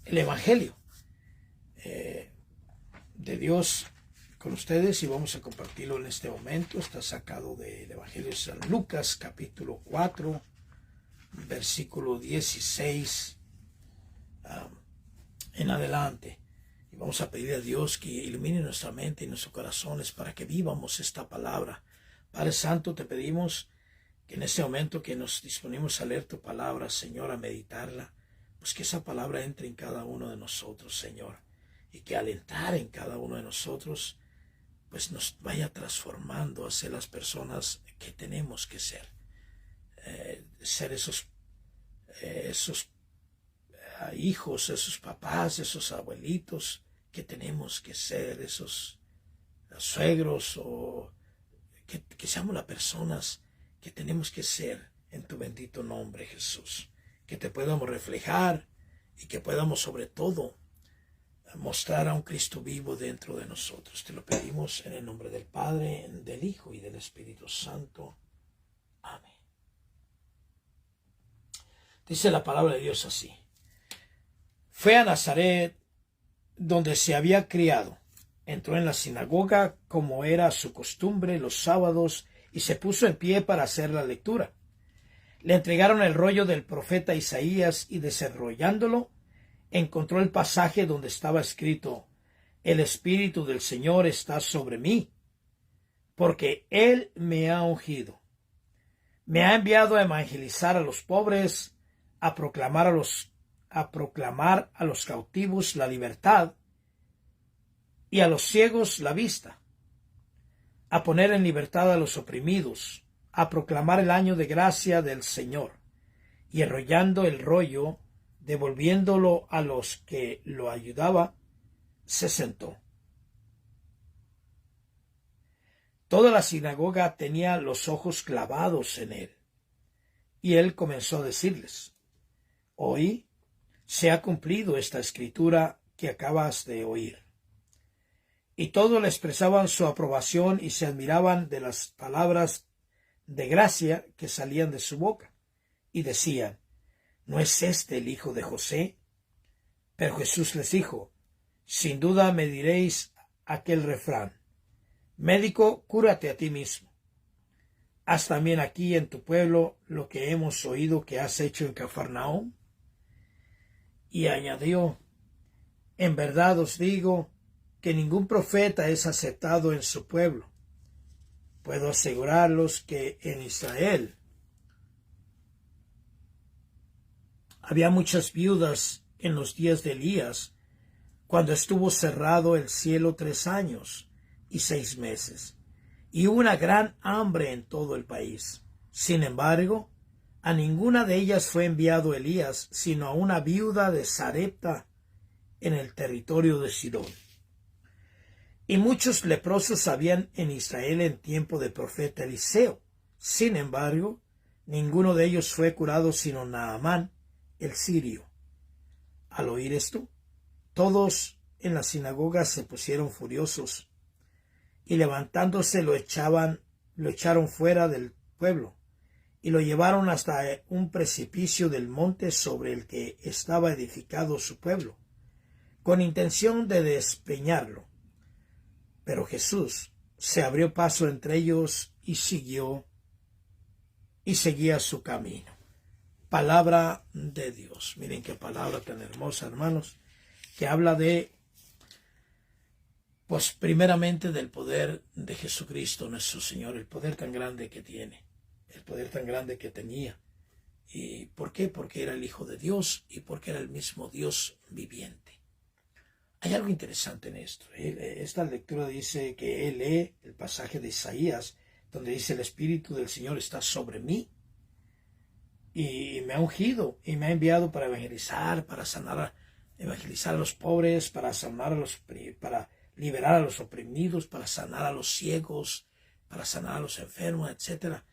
el Evangelio de Dios con ustedes, y vamos a compartirlo en este momento. Está sacado del Evangelio de San Lucas, capítulo 4, versículo 16 en adelante. Y vamos a pedir a Dios que ilumine nuestra mente y nuestros corazones para que vivamos esta palabra. Padre Santo, te pedimos que en este momento que nos disponemos a leer tu palabra, Señor, a meditarla, pues que esa palabra entre en cada uno de nosotros, Señor, y que al entrar en cada uno de nosotros, pues nos vaya transformando a ser las personas que tenemos que ser. Ser esos hijos, esos papás, esos abuelitos que tenemos que ser, esos suegros, o que seamos las personas que tenemos que ser en tu bendito nombre, Jesús. Que te podamos reflejar y que podamos sobre todo mostrar a un Cristo vivo dentro de nosotros. Te lo pedimos en el nombre del Padre, del Hijo y del Espíritu Santo. Amén. Dice la palabra de Dios así: fue a Nazaret, donde se había criado. Entró en la sinagoga, como era su costumbre, los sábados, y se puso en pie para hacer la lectura. Le entregaron el rollo del profeta Isaías, y desarrollándolo, encontró el pasaje donde estaba escrito: el Espíritu del Señor está sobre mí, porque Él me ha ungido. Me ha enviado a evangelizar a los pobres, a proclamar a los cautivos la libertad, y a los ciegos la vista, a poner en libertad a los oprimidos, a proclamar el año de gracia del Señor. Y enrollando el rollo, devolviéndolo a los que lo ayudaba, se sentó. Toda la sinagoga tenía los ojos clavados en él. Y él comenzó a decirles: hoy se ha cumplido esta escritura que acabas de oír. Y todos le expresaban su aprobación y se admiraban de las palabras de gracia que salían de su boca. Y decían: ¿no es este el hijo de José? Pero Jesús les dijo: sin duda me diréis aquel refrán: médico, cúrate a ti mismo. ¿Haz también aquí en tu pueblo lo que hemos oído que has hecho en Cafarnaúm? Y añadió: en verdad os digo que ningún profeta es aceptado en su pueblo. Puedo asegurarlos que en Israel había muchas viudas en los días de Elías, cuando estuvo cerrado el cielo 3 años y 6 meses, y hubo una gran hambre en todo el país. Sin embargo, a ninguna de ellas fue enviado Elías, sino a una viuda de Sarepta en el territorio de Sidón. Y muchos leprosos habían en Israel en tiempo del profeta Eliseo. Sin embargo, ninguno de ellos fue curado sino Naamán, el sirio. Al oír esto, todos en la sinagoga se pusieron furiosos, y levantándose lo echaron fuera del pueblo, y lo llevaron hasta un precipicio del monte sobre el que estaba edificado su pueblo, con intención de despeñarlo. Pero Jesús se abrió paso entre ellos y seguía su camino. Palabra de Dios. Miren qué palabra tan hermosa, hermanos, que habla pues primeramente del poder de Jesucristo nuestro Señor, el poder tan grande que tiene, el poder tan grande que tenía. ¿Y por qué? Porque era el Hijo de Dios y porque era el mismo Dios viviente. Hay algo interesante en esto. Esta lectura dice que él lee el pasaje de Isaías, donde dice: el Espíritu del Señor está sobre mí, y me ha ungido, y me ha enviado para evangelizar, para evangelizar a los pobres, para liberar a los oprimidos, para sanar a los ciegos, para sanar a los enfermos, etc.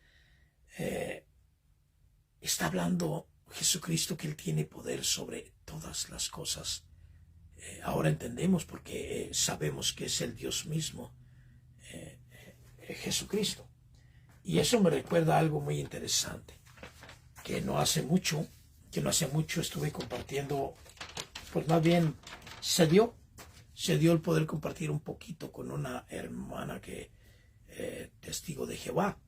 Está hablando Jesucristo que Él tiene poder sobre todas las cosas. Ahora entendemos porque sabemos que es el Dios mismo, Jesucristo. Y eso me recuerda algo muy interesante, que no hace mucho estuve compartiendo pues más bien se dio el poder compartir un poquito con una hermana que testigo de Jehová.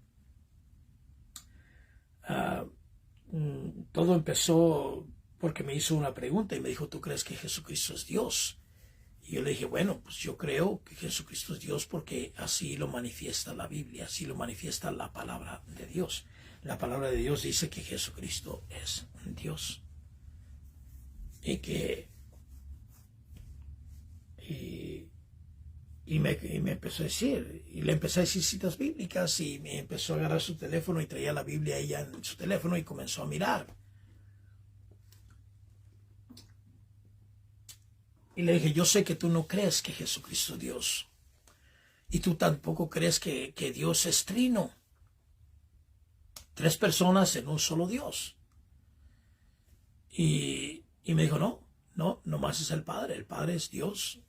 Todo empezó porque me hizo una pregunta y me dijo, ¿tú crees que Jesucristo es Dios? Y yo le dije, bueno, pues yo creo que Jesucristo es Dios porque así lo manifiesta la Biblia, así lo manifiesta la palabra de Dios. La palabra de Dios dice que Jesucristo es Dios. Y me empezó a decir, y le empecé a decir citas bíblicas, y me empezó a agarrar su teléfono y traía la Biblia ella en su teléfono y comenzó a mirar. Y le dije, yo sé que tú no crees que Jesucristo es Dios. Y tú tampoco crees que Dios es trino. 3 personas en un solo Dios. Y me dijo, no más es el Padre. El Padre es Dios.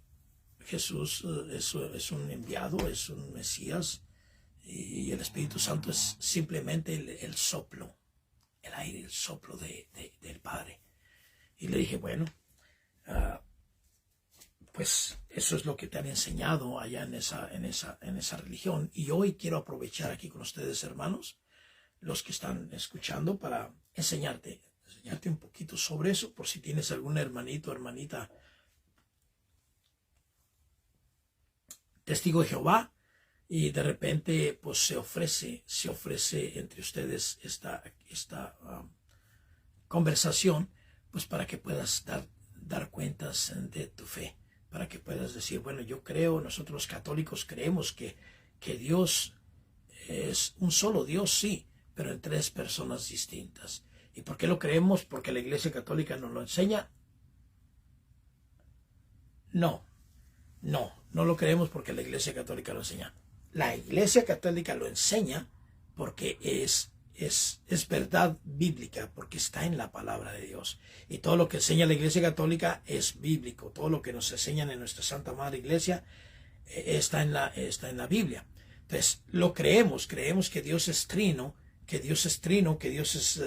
Jesús es un enviado, es un Mesías. Y el Espíritu Santo es simplemente el soplo, el aire, el soplo del Padre. Y le dije, bueno, pues eso es lo que te han enseñado allá en esa religión. Y hoy quiero aprovechar aquí con ustedes, hermanos, los que están escuchando, para enseñarte un poquito sobre eso, por si tienes algún hermanito o hermanita testigo de Jehová y de repente pues se ofrece entre ustedes esta conversación, pues para que puedas dar cuentas de tu fe, para que puedas decir, bueno, yo creo, nosotros los católicos creemos que Dios es un solo Dios, sí, pero en 3 personas distintas. ¿Y por qué lo creemos? ¿Porque la Iglesia Católica nos lo enseña? No lo creemos porque la Iglesia Católica lo enseña. La Iglesia Católica lo enseña porque es verdad bíblica, porque está en la palabra de Dios. Y todo lo que enseña la Iglesia Católica es bíblico. Todo lo que nos enseñan en nuestra Santa Madre Iglesia está en la Biblia. Entonces, lo creemos que Dios es trino, que Dios es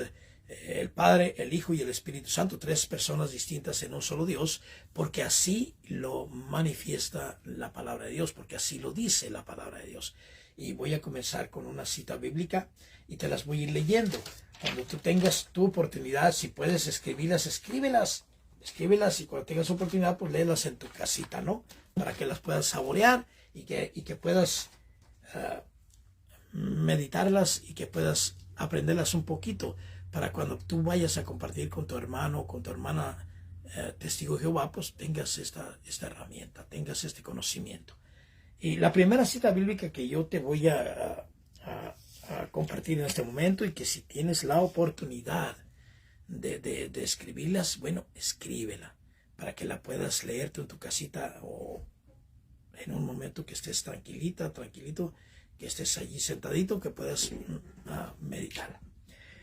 el Padre, el Hijo y el Espíritu Santo, 3 personas distintas en un solo Dios, porque así lo manifiesta la palabra de Dios, porque así lo dice la palabra de Dios. Y voy a comenzar con una cita bíblica y te las voy a ir leyendo. Cuando tú tengas tu oportunidad, si puedes escribirlas, escríbelas, y cuando tengas oportunidad, pues léelas en tu casita, ¿no? Para que las puedas saborear y que puedas meditarlas y que puedas aprenderlas un poquito, para cuando tú vayas a compartir con tu hermano o con tu hermana testigo de Jehová, pues tengas esta herramienta, tengas este conocimiento. Y la primera cita bíblica que yo te voy a compartir en este momento, y que si tienes la oportunidad de escribirlas, bueno, escríbela, para que la puedas leerte en tu casita o en un momento que estés tranquilito, que estés allí sentadito, que puedas meditar.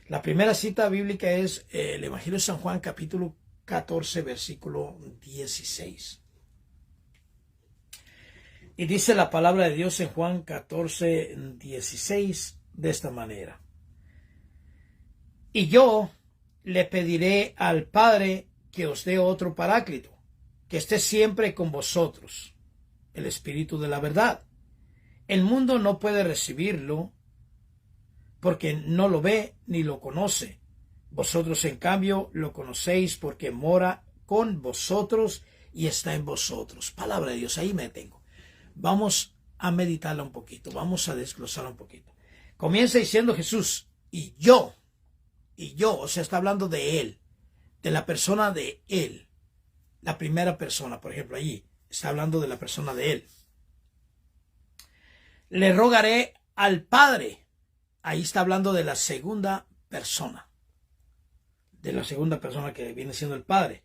La primera cita bíblica es el Evangelio de San Juan, capítulo 14, versículo 16. Y dice la palabra de Dios en Juan 14, 16 de esta manera. Y yo le pediré al Padre que os dé otro Paráclito, que esté siempre con vosotros, el Espíritu de la verdad. El mundo no puede recibirlo, porque no lo ve ni lo conoce. Vosotros, en cambio, lo conocéis porque mora con vosotros y está en vosotros. Palabra de Dios, ahí me detengo. Vamos a meditarla un poquito, vamos a desglosarla un poquito. Comienza diciendo Jesús, y yo, o sea, está hablando de Él, de la persona de Él. La primera persona, por ejemplo, allí está hablando de la persona de Él. Le rogaré al Padre. Ahí está hablando de la segunda persona. De la segunda persona que viene siendo el Padre.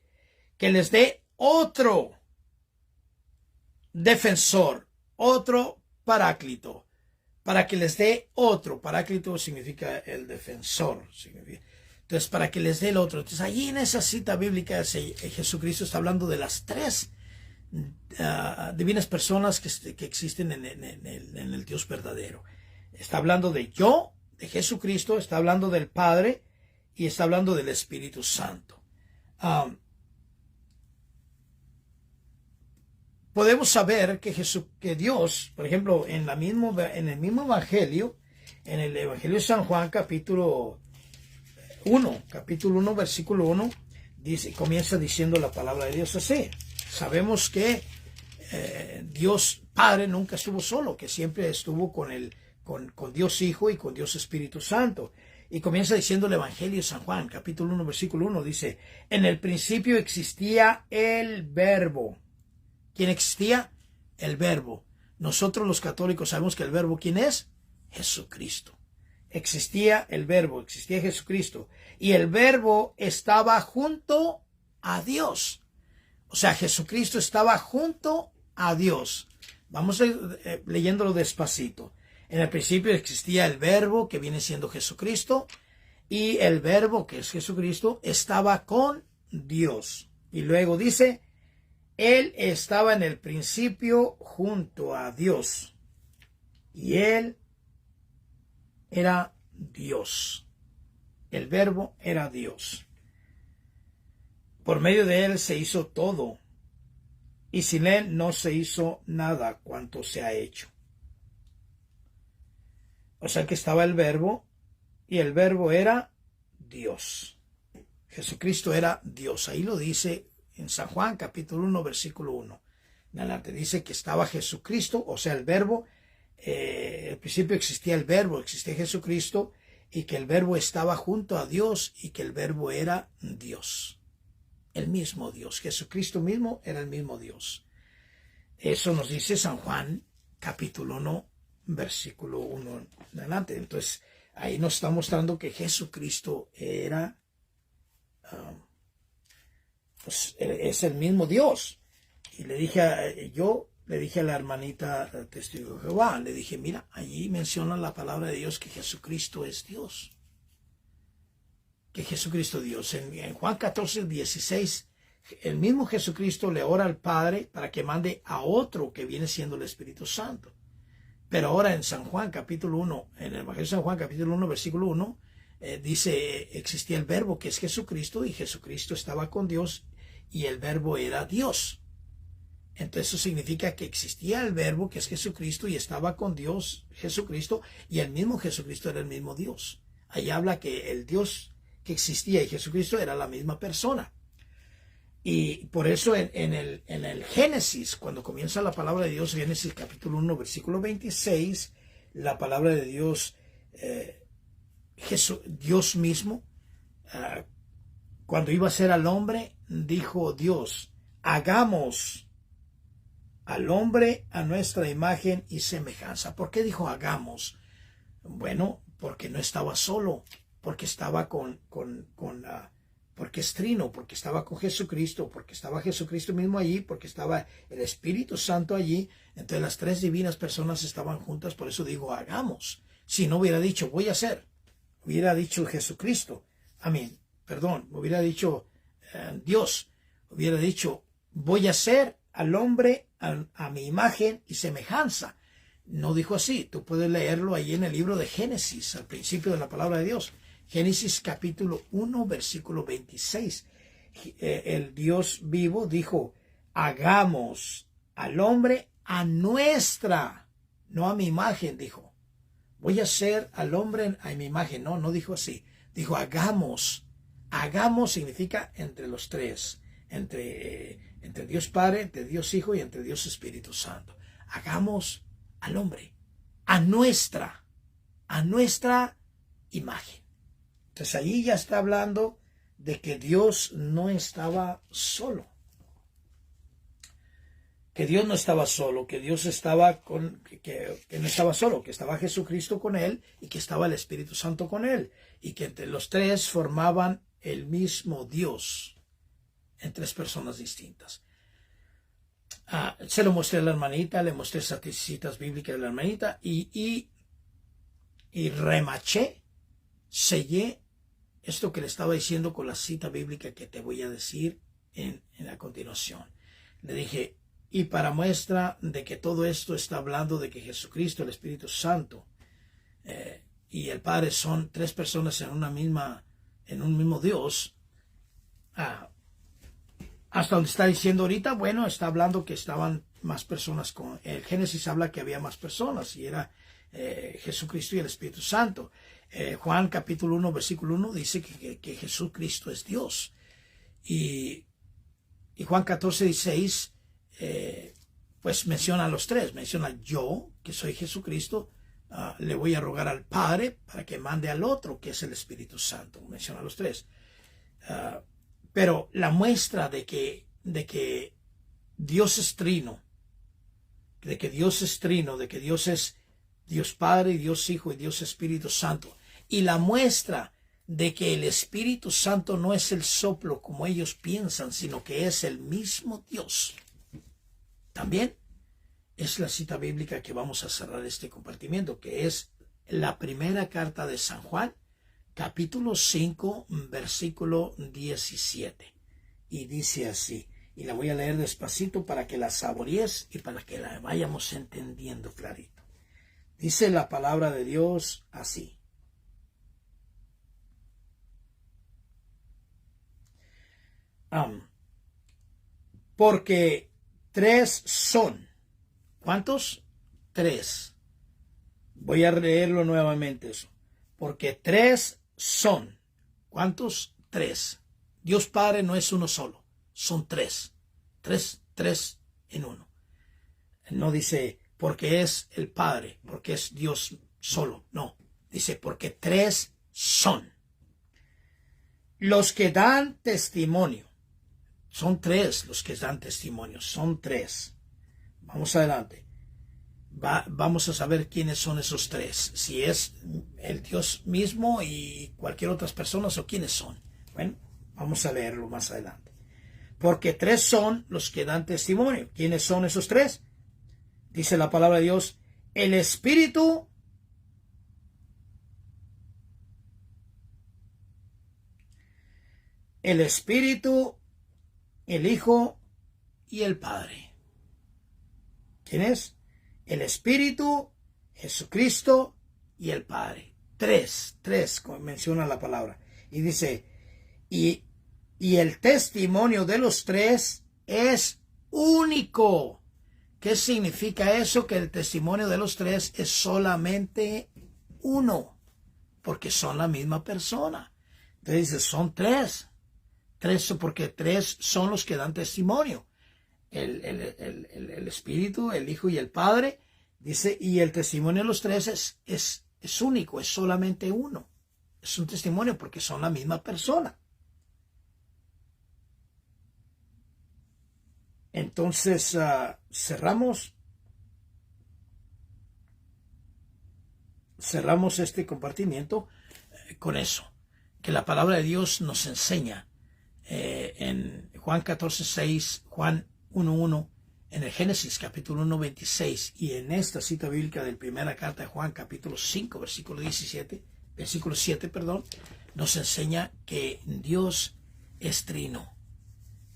Que les dé otro defensor, otro Paráclito. Para que les dé otro. Paráclito significa el defensor. Entonces, para que les dé el otro. Entonces, allí en esa cita bíblica, Jesucristo está hablando de las 3 divinas personas que existen en el Dios verdadero. Está hablando de Jesucristo, está hablando del Padre y está hablando del Espíritu Santo. podemos saber que Dios, por ejemplo, en el mismo evangelio, en el evangelio de San Juan, capítulo 1, versículo 1, comienza diciendo la palabra de Dios así. Sabemos que Dios Padre nunca estuvo solo, que siempre estuvo con Dios Hijo y con Dios Espíritu Santo. Y comienza diciendo el Evangelio de San Juan, capítulo 1, versículo 1, dice, en el principio existía el Verbo. ¿Quién existía? El Verbo. Nosotros los católicos sabemos que el Verbo, ¿quién es? Jesucristo. Existía el Verbo, existía Jesucristo. Y el Verbo estaba junto a Dios. O sea, Jesucristo estaba junto a Dios. Vamos leyéndolo despacito. En el principio existía el Verbo, que viene siendo Jesucristo, y el Verbo, que es Jesucristo, estaba con Dios. Y luego dice, Él estaba en el principio junto a Dios, y Él era Dios. El Verbo era Dios. Por medio de Él se hizo todo, y sin Él no se hizo nada cuanto se ha hecho. O sea que estaba el Verbo, y el Verbo era Dios. Jesucristo era Dios. Ahí lo dice en San Juan, capítulo 1, versículo 1. En adelante dice que estaba Jesucristo, o sea, el Verbo. Al principio existía el Verbo, existía Jesucristo, y que el Verbo estaba junto a Dios, y que el Verbo era Dios. El mismo Dios. Jesucristo mismo era el mismo Dios. Eso nos dice San Juan, capítulo 1, versículo 1 en adelante. Entonces, ahí nos está mostrando que Jesucristo era, es el mismo Dios. Y yo le dije a la hermanita testigo de Jehová, le dije, mira, allí menciona la palabra de Dios que Jesucristo es Dios. Que Jesucristo es Dios. En Juan 14, 16, el mismo Jesucristo le ora al Padre para que mande a otro que viene siendo el Espíritu Santo. Pero ahora en San Juan capítulo 1, en el Evangelio de San Juan capítulo 1, versículo 1, dice, existía el Verbo que es Jesucristo, y Jesucristo estaba con Dios, y el Verbo era Dios. Entonces eso significa que existía el Verbo que es Jesucristo, y estaba con Dios Jesucristo, y el mismo Jesucristo era el mismo Dios. Ahí habla que el Dios que existía y Jesucristo era la misma persona. Y por eso en el Génesis, cuando comienza la palabra de Dios, Génesis capítulo 1, versículo 26, la palabra de Dios, Dios mismo, cuando iba a ser al hombre, dijo Dios, hagamos al hombre a nuestra imagen y semejanza. ¿Por qué dijo hagamos? Bueno, porque no estaba solo, porque estaba porque es trino, porque estaba con Jesucristo, porque estaba Jesucristo mismo allí, porque estaba el Espíritu Santo allí. Entonces las tres divinas personas estaban juntas, por eso digo hagamos. Si no hubiera dicho voy a hacer, hubiera dicho Jesucristo, hubiera dicho Dios, hubiera dicho voy a hacer al hombre a mi imagen y semejanza. No dijo así. Tú puedes leerlo ahí en el libro de Génesis, al principio de la palabra de Dios. Génesis capítulo 1, versículo 26. El Dios vivo dijo, hagamos al hombre a nuestra, no a mi imagen, dijo. Voy a hacer al hombre a mi imagen. No dijo así. Dijo, hagamos. Hagamos significa entre los tres. Entre Dios Padre, entre Dios Hijo y entre Dios Espíritu Santo. Hagamos al hombre a nuestra imagen. Entonces allí ya está hablando de que Dios no estaba solo. Que Dios no estaba solo, que Dios estaba que no estaba solo, que estaba Jesucristo con él y que estaba el Espíritu Santo con él. Y que entre los tres formaban el mismo Dios en tres personas distintas. Se lo mostré a la hermanita, le mostré citas bíblicas a la hermanita y remaché, sellé esto que le estaba diciendo con la cita bíblica que te voy a decir en la continuación. Le dije, y para muestra de que todo esto está hablando de que Jesucristo, el Espíritu Santo y el Padre son tres personas en un mismo Dios, hasta donde está diciendo ahorita, bueno, está hablando que estaban más personas. El Génesis habla que había más personas y era Jesucristo y el Espíritu Santo. Juan capítulo 1, versículo 1 dice que Jesucristo es Dios. Y Juan 14, 16, pues menciona a los tres. Menciona yo, que soy Jesucristo, le voy a rogar al Padre para que mande al otro, que es el Espíritu Santo. Menciona a los tres. Pero la muestra de que Dios es trino, de que Dios es Dios Padre, Dios Hijo y Dios Espíritu Santo. Y la muestra de que el Espíritu Santo no es el soplo como ellos piensan, sino que es el mismo Dios. También es la cita bíblica que vamos a cerrar este compartimiento, que es la primera carta de San Juan, capítulo 5, versículo 17. Y dice así, y la voy a leer despacito para que la saborees y para que la vayamos entendiendo clarito. Dice la palabra de Dios así. Porque tres son. ¿Cuántos? Tres. Voy a leerlo nuevamente eso. Porque tres son. ¿Cuántos? Tres. Dios Padre no es uno solo. Son tres. Tres en uno. No dice porque es el Padre, porque es Dios solo. No. Dice porque tres son. Los que dan testimonio. Son tres los que dan testimonio. Son tres. Vamos adelante. Vamos a saber quiénes son esos tres. Si es el Dios mismo y cualquier otras personas o quiénes son. Bueno, vamos a leerlo más adelante. Porque tres son los que dan testimonio. ¿Quiénes son esos tres? Dice la palabra de Dios. El Espíritu, el Hijo y el Padre. ¿Quién es? El Espíritu, Jesucristo y el Padre. Tres, como menciona la palabra. Y dice, y el testimonio de los tres es único. ¿Qué significa eso? Que el testimonio de los tres es solamente uno, porque son la misma persona. Entonces dice, son tres. Porque tres son los que dan testimonio. El Espíritu, el Hijo y el Padre. Dice, y el testimonio de los tres es único, es solamente uno. Es un testimonio porque son la misma persona. Entonces, cerramos este compartimiento con eso, que la palabra de Dios nos enseña en Juan 14:6, Juan 1:1, en el Génesis capítulo 1:26 y en esta cita bíblica de la primera carta de Juan capítulo 5, versículo 7, nos enseña que Dios es trino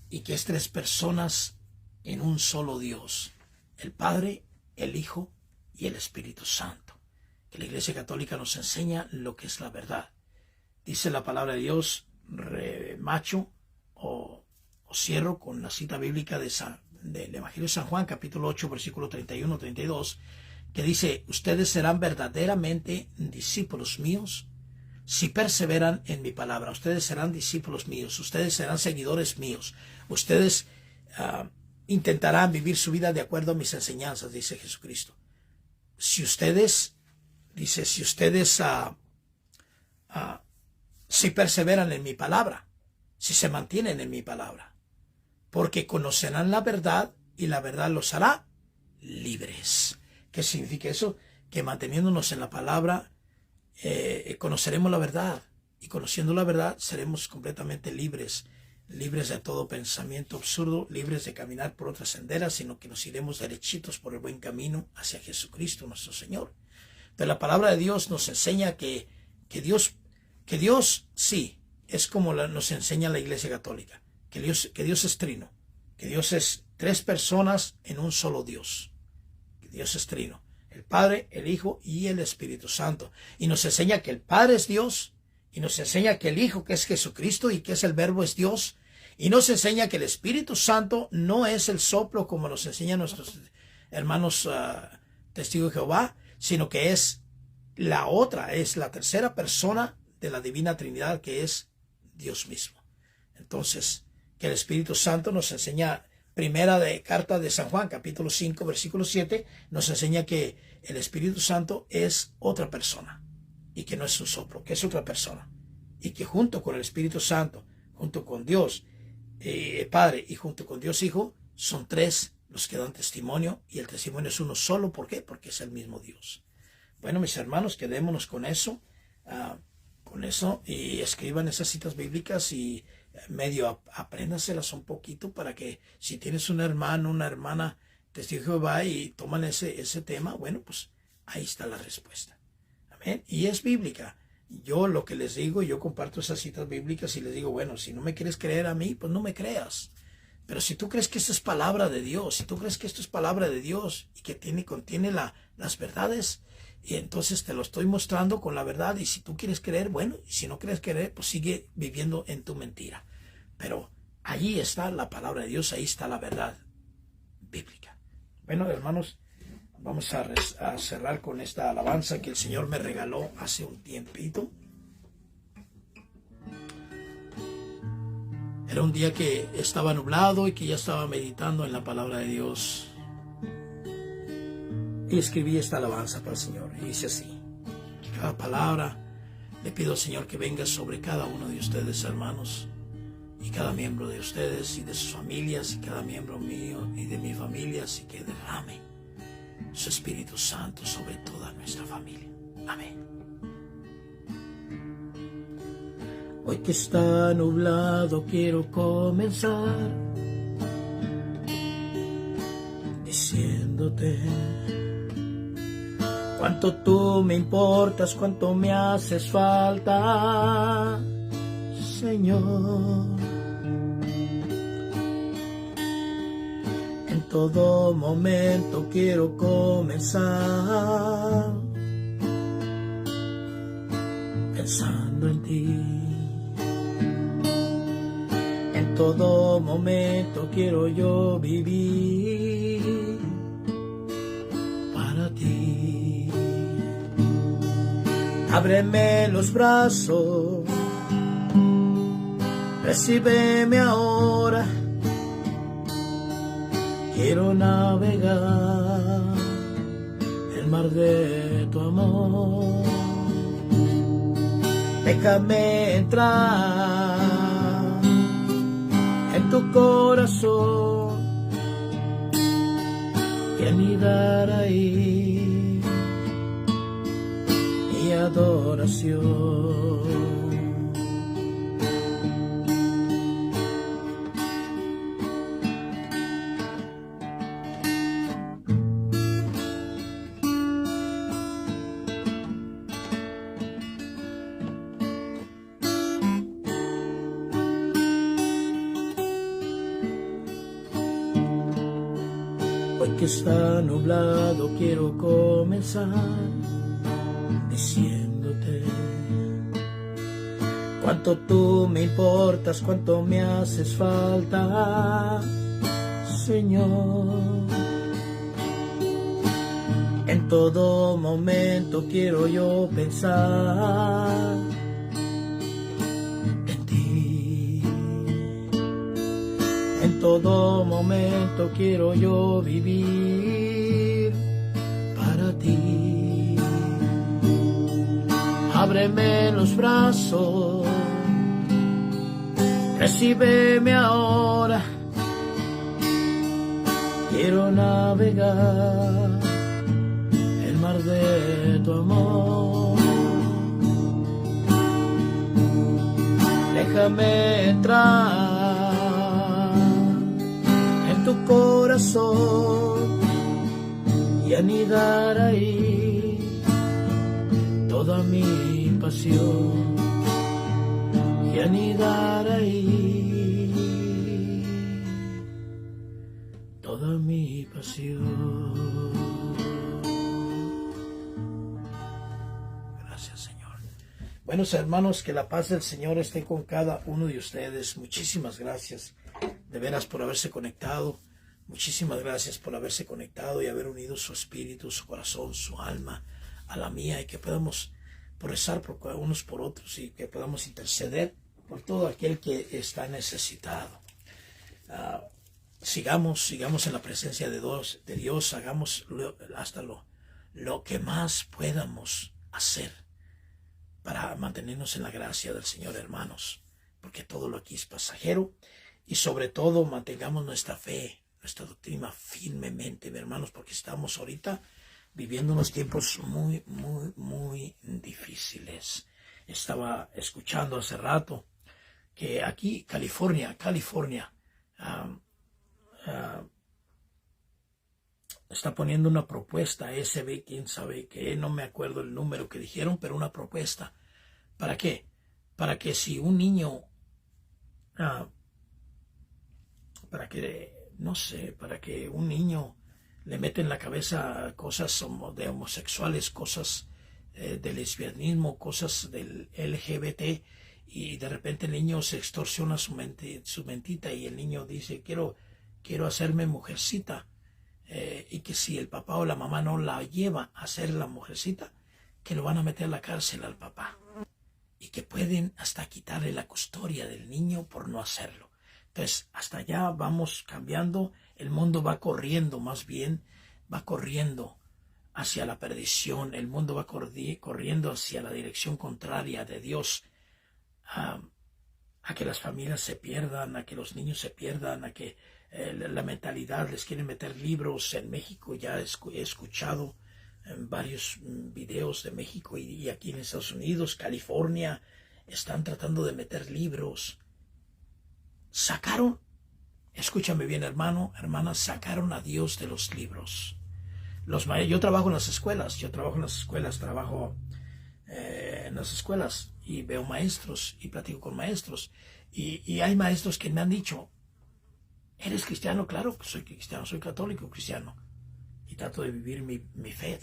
y que es tres personas en un solo Dios, el Padre, el Hijo y el Espíritu Santo. Que la Iglesia Católica nos enseña lo que es la verdad. Dice la palabra de Dios, remacho o cierro con la cita bíblica del Evangelio de San Juan, capítulo 8, versículo 31-32, que dice, ustedes serán verdaderamente discípulos míos si perseveran en mi palabra. Ustedes serán discípulos míos, ustedes serán seguidores míos, ustedes intentarán vivir su vida de acuerdo a mis enseñanzas, dice Jesucristo. Si ustedes si perseveran en mi palabra, si se mantienen en mi palabra, porque conocerán la verdad y la verdad los hará libres. ¿Qué significa eso? Que manteniéndonos en la palabra conoceremos la verdad, y conociendo la verdad seremos completamente libres de todo pensamiento absurdo, libres de caminar por otras senderas, sino que nos iremos derechitos por el buen camino hacia Jesucristo nuestro Señor. Entonces la palabra de Dios nos enseña que Dios sí, es como nos enseña la Iglesia Católica, que Dios es trino, que Dios es tres personas en un solo Dios, que Dios es trino, el Padre, el Hijo y el Espíritu Santo. Y nos enseña que el Padre es Dios, y nos enseña que el Hijo, que es Jesucristo y que es el Verbo, es Dios, Y nos enseña que el Espíritu Santo no es el soplo como nos enseñan nuestros hermanos testigos de Jehová, sino que es la otra, es la tercera persona de la Divina Trinidad, que es Dios mismo. Entonces, que el Espíritu Santo nos enseña, carta de San Juan, capítulo 5, versículo 7, nos enseña que el Espíritu Santo es otra persona y que no es un soplo, que es otra persona. Y que junto con el Espíritu Santo, junto con Dios Padre y junto con Dios Hijo, son tres los que dan testimonio, y el testimonio es uno solo. ¿Por qué? Porque es el mismo Dios. Bueno, mis hermanos, quedémonos con eso, y escriban esas citas bíblicas y medio apréndaselas un poquito para que si tienes un hermano, una hermana testigo de Jehová y toman ese tema, bueno, pues ahí está la respuesta. Amén. Y es bíblica. Yo lo que les digo, yo comparto esas citas bíblicas y les digo, bueno, si no me quieres creer a mí, pues no me creas. Pero si tú crees que esto es palabra de Dios, si tú crees que esto es palabra de Dios y que contiene las verdades, y entonces te lo estoy mostrando con la verdad, y si tú quieres creer, bueno, y si no quieres creer, pues sigue viviendo en tu mentira. Pero allí está la palabra de Dios, ahí está la verdad bíblica. Bueno, hermanos, vamos a cerrar con esta alabanza que el Señor me regaló hace un tiempito. Era un día que estaba nublado y que ya estaba meditando en la palabra de Dios. Y escribí esta alabanza para el Señor. Y dice así: cada palabra le pido al Señor que venga sobre cada uno de ustedes, hermanos, y cada miembro de ustedes y de sus familias, y cada miembro mío y de mi familia, así que derrame su Espíritu Santo sobre toda nuestra familia. Amén. Hoy que está nublado quiero comenzar diciéndote cuánto tú me importas, cuánto me haces falta, Señor. En todo momento quiero comenzar pensando en ti. En todo momento quiero yo vivir para ti. Ábreme los brazos, recíbeme ahora. Quiero navegar el mar de tu amor. Déjame entrar en tu corazón y anidar ahí mi adoración. Hoy que está nublado quiero comenzar diciéndote cuánto tú me importas, cuánto me haces falta, Señor. En todo momento quiero yo pensar en ti. En todo momento quiero yo vivir para ti. Ábreme los brazos, recíbeme ahora. Quiero navegar el mar de tu amor. Déjame entrar en tu corazón y anidar ahí toda mi pasión, y anidar ahí toda mi pasión. Gracias, Señor. Buenos hermanos, que la paz del Señor esté con cada uno de ustedes. Muchísimas gracias de veras por haberse conectado. Muchísimas gracias por haberse conectado y haber unido su espíritu, su corazón, su alma a la mía, y que podamos rezar por unos por otros y que podamos interceder por todo aquel que está necesitado. Sigamos en la presencia de Dios, hagamos hasta lo que más podamos hacer para mantenernos en la gracia del Señor, hermanos, porque todo lo aquí es pasajero, y sobre todo mantengamos nuestra fe, nuestra doctrina firmemente, hermanos, porque estamos ahorita viviendo unos tiempos muy, muy, muy difíciles. Estaba escuchando hace rato que aquí, California, está poniendo una propuesta, SB, quién sabe qué, no me acuerdo el número que dijeron, pero una propuesta. ¿Para qué? Para que si un niño, para que un niño le mete en la cabeza cosas de homosexuales, cosas de lesbianismo, cosas del LGBT, y de repente el niño se extorsiona su mentita, y el niño dice, quiero hacerme mujercita, y que si el papá o la mamá no la lleva a hacer la mujercita, que lo van a meter a la cárcel al papá, y que pueden hasta quitarle la custodia del niño por no hacerlo. Entonces, hasta allá vamos cambiando, el mundo va corriendo, más bien, va corriendo hacia la perdición, el mundo va corriendo hacia la dirección contraria de Dios, a que las familias se pierdan, a que los niños se pierdan, a que la mentalidad les quieren meter libros. En México ya he escuchado en varios videos de México y aquí en Estados Unidos, California, están tratando de meter libros. Escúchame bien, hermano, hermana, sacaron a Dios de los libros. Yo trabajo en las escuelas, trabajo en las escuelas y veo maestros y platico con maestros, y hay maestros que me han dicho, ¿eres cristiano? Claro que soy cristiano, soy católico cristiano, y trato de vivir mi fe,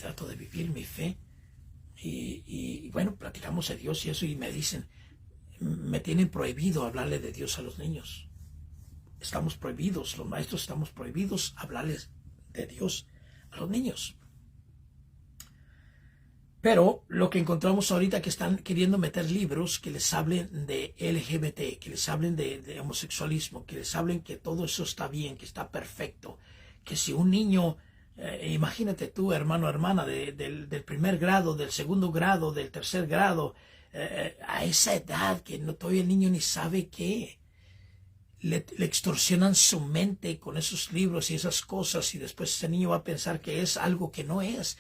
y bueno, platicamos de Dios y eso, y me dicen, me tienen prohibido hablarle de Dios a los niños. Estamos prohibidos, los maestros estamos prohibidos hablarles de Dios a los niños. Pero lo que encontramos ahorita, que están queriendo meter libros que les hablen de LGBT, que les hablen de homosexualismo, que les hablen que todo eso está bien, que está perfecto, que si un niño, imagínate tú, hermano, hermana, del primer grado, del segundo grado, del tercer grado, a esa edad que todavía el niño ni sabe qué, le extorsionan su mente con esos libros y esas cosas, y después ese niño va a pensar que es algo que no es.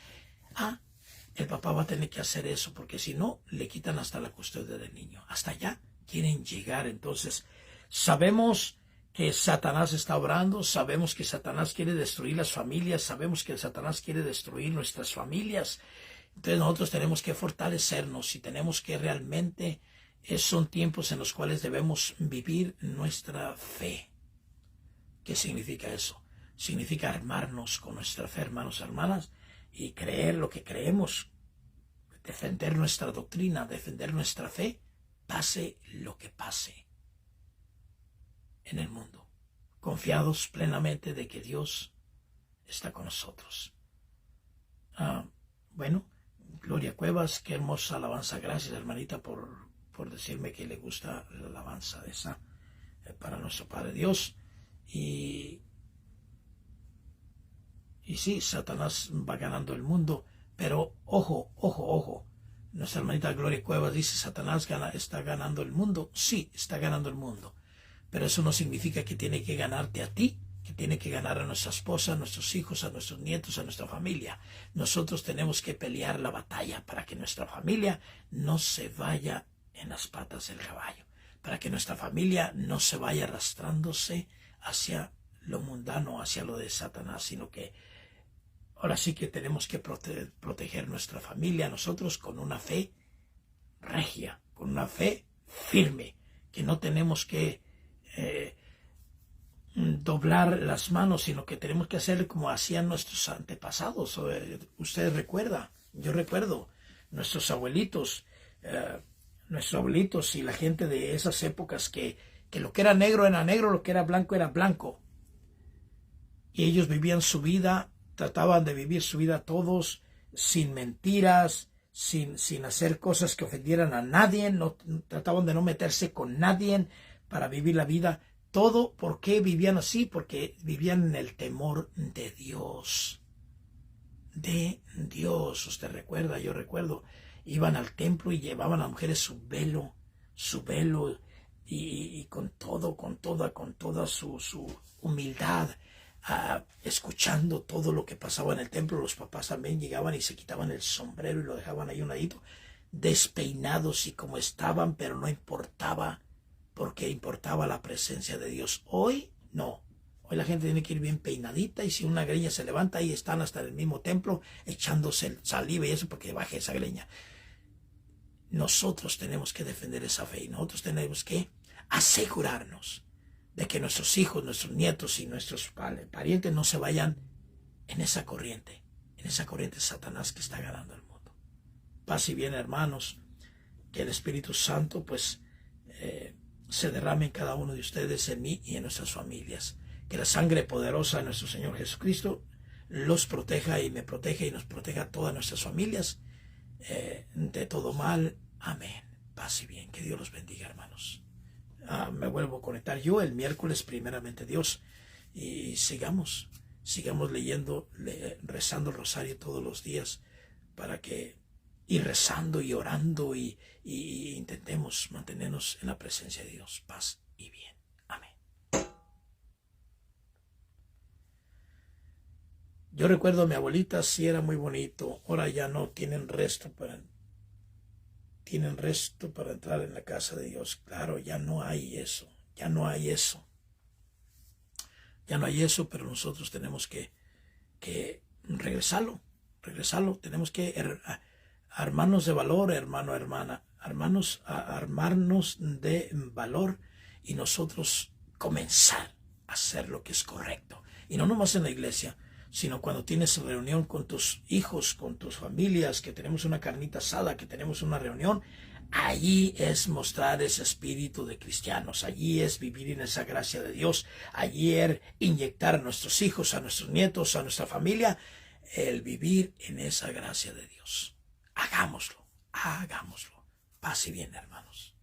El papá va a tener que hacer eso, porque si no, le quitan hasta la custodia del niño. Hasta allá quieren llegar. Entonces, sabemos que Satanás está obrando, sabemos que Satanás quiere destruir las familias, sabemos que Satanás quiere destruir nuestras familias. Entonces nosotros tenemos que fortalecernos y tenemos que realmente, son tiempos en los cuales debemos vivir nuestra fe. ¿Qué significa eso? Significa armarnos con nuestra fe, hermanos, hermanas, y creer lo que creemos, defender nuestra doctrina, defender nuestra fe, pase lo que pase en el mundo, confiados plenamente de que Dios está con nosotros. Bueno, Gloria Cuevas, qué hermosa alabanza. Gracias, hermanita, por decirme que le gusta la alabanza esa para nuestro Padre Dios. Y sí, Satanás va ganando el mundo, pero ojo. Nuestra hermanita Gloria Cuevas dice, Satanás está ganando el mundo. Sí, está ganando el mundo, pero eso no significa que tiene que ganarte a ti, que tiene que ganar a nuestra esposa, a nuestros hijos, a nuestros nietos, a nuestra familia. Nosotros tenemos que pelear la batalla para que nuestra familia no se vaya en las patas del caballo, para que nuestra familia no se vaya arrastrándose hacia lo mundano, hacia lo de Satanás, sino que ahora sí que tenemos que proteger nuestra familia nosotros con una fe regia, con una fe firme, que no tenemos que doblar las manos, sino que tenemos que hacer como hacían nuestros antepasados. Usted recuerda, yo recuerdo, nuestros abuelitos nuestros abuelitos y la gente de esas épocas que lo que era negro, lo que era blanco era blanco. Y ellos vivían su vida, trataban de vivir su vida todos sin mentiras, sin hacer cosas que ofendieran a nadie, no, trataban de no meterse con nadie para vivir la vida. Todo, ¿por qué vivían así? Porque vivían en el temor de Dios. De Dios. Usted recuerda, yo recuerdo, iban al templo y llevaban a las mujeres su velo, y con toda su humildad, escuchando todo lo que pasaba en el templo. Los papás también llegaban y se quitaban el sombrero y lo dejaban ahí un ladito, despeinados y como estaban, pero no importaba, porque importaba la presencia de Dios. Hoy no. Hoy la gente tiene que ir bien peinadita, y si una greña se levanta, ahí están hasta el mismo templo echándose saliva y eso porque baje esa greña. Nosotros tenemos que defender esa fe y nosotros tenemos que asegurarnos de que nuestros hijos, nuestros nietos y nuestros parientes no se vayan en esa corriente de Satanás que está ganando el mundo. Paz y bien, hermanos, que el Espíritu Santo pues se derrame en cada uno de ustedes, en mí y en nuestras familias. Que la sangre poderosa de nuestro Señor Jesucristo los proteja y me proteja y nos proteja a todas nuestras familias de todo mal. Amén. Paz y bien. Que Dios los bendiga, hermanos. Me vuelvo a conectar yo el miércoles, primeramente Dios, y sigamos leyendo, rezando el rosario todos los días, y rezando y orando y intentemos mantenernos en la presencia de Dios. Paz y bien. Amén. Yo recuerdo a mi abuelita, sí era muy bonito. Ahora ya no tienen resto para entrar en la casa de Dios. Claro, ya no hay eso. Pero nosotros tenemos que regresarlo. Tenemos que armarnos de valor, hermano, hermana. Armarnos de valor y nosotros comenzar a hacer lo que es correcto. Y no nomás en la iglesia, sino cuando tienes reunión con tus hijos, con tus familias, que tenemos una carnita asada, que tenemos una reunión. Allí es mostrar ese espíritu de cristianos, allí es vivir en esa gracia de Dios, allí es inyectar a nuestros hijos, a nuestros nietos, a nuestra familia, el vivir en esa gracia de Dios. Hagámoslo. Paz y bien, hermanos.